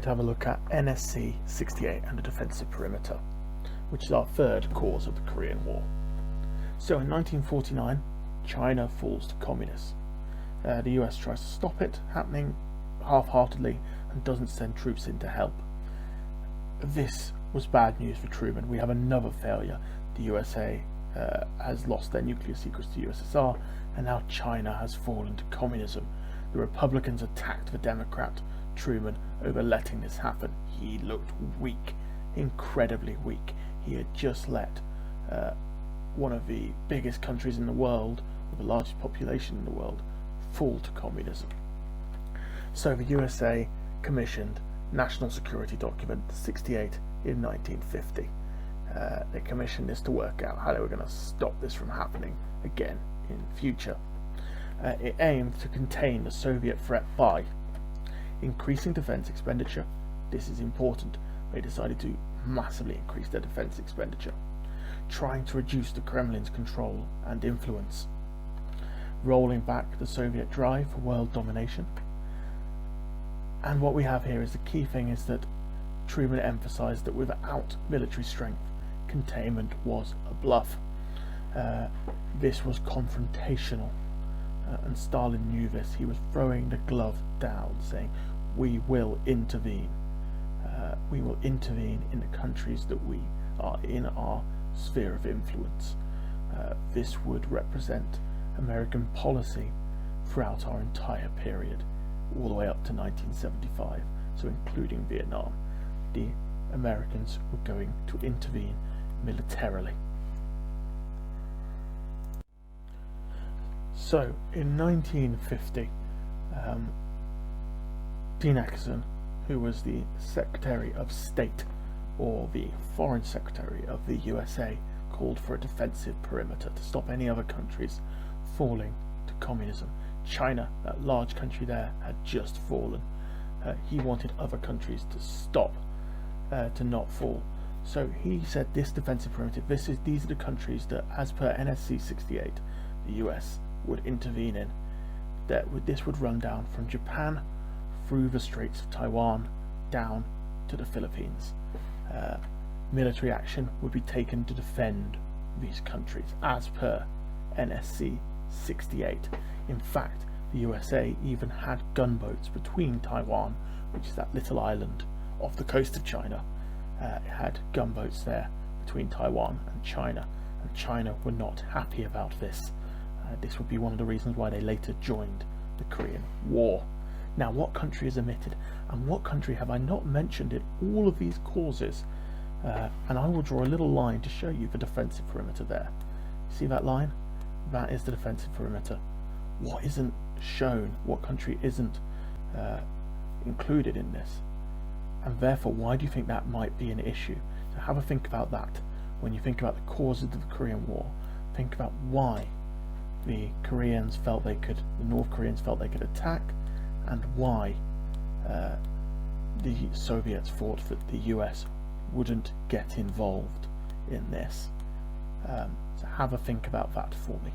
To have a look at NSC 68 and the defensive perimeter, which is our third cause of the Korean War. So in 1949, China falls to communists. The US tries to stop it happening half-heartedly and doesn't send troops in to help. This was bad news for Truman. We have another failure. The USA has lost their nuclear secrets to USSR, and now China has fallen to communism. The Republicans attacked the Democrat Truman over letting this happen. He looked weak, incredibly weak. He had just let one of the biggest countries in the world, with the largest population in the world, fall to communism. So the USA commissioned National Security Document 68 in 1950. They commissioned this to work out how they were going to stop this from happening again in future. It aimed to contain the Soviet threat by increasing defense expenditure. This is important. They decided to massively increase their defense expenditure. Trying to reduce the Kremlin's control and influence. Rolling back the Soviet drive for world domination. And what we have here is the key thing is that Truman emphasized that without military strength, containment was a bluff. This was confrontational. And Stalin knew this. He was throwing the glove down, saying, we will intervene. We will intervene in the countries that we are in our sphere of influence. This would represent American policy throughout our entire period, all the way up to 1975, so including Vietnam. The Americans were going to intervene militarily. So, in 1950, Dean Acheson, who was the Secretary of State, or the Foreign Secretary of the USA, called for a defensive perimeter to stop any other countries falling to communism. China, that large country there, had just fallen. He wanted other countries to stop, to not fall. So he said this defensive perimeter, these are the countries that, as per NSC 68, the US would intervene in. This would run down from Japan through the Straits of Taiwan down to the Philippines. Military action would be taken to defend these countries as per NSC 68. In fact, the USA even had gunboats between Taiwan, which is that little island off the coast of China. It had gunboats there between Taiwan and China were not happy about this. This would be one of the reasons why they later joined the Korean War. Now, what country is omitted, and what country have I not mentioned in all of these causes? And I will draw a little line to show you the defensive perimeter there. See that line? That is the defensive perimeter. What isn't shown, what country isn't included in this? And therefore, why do you think that might be an issue? So have a think about that. When you think about the causes of the Korean War, think about why the North Koreans felt they could attack, and why the Soviets thought that the US wouldn't get involved in this. So have a think about that for me.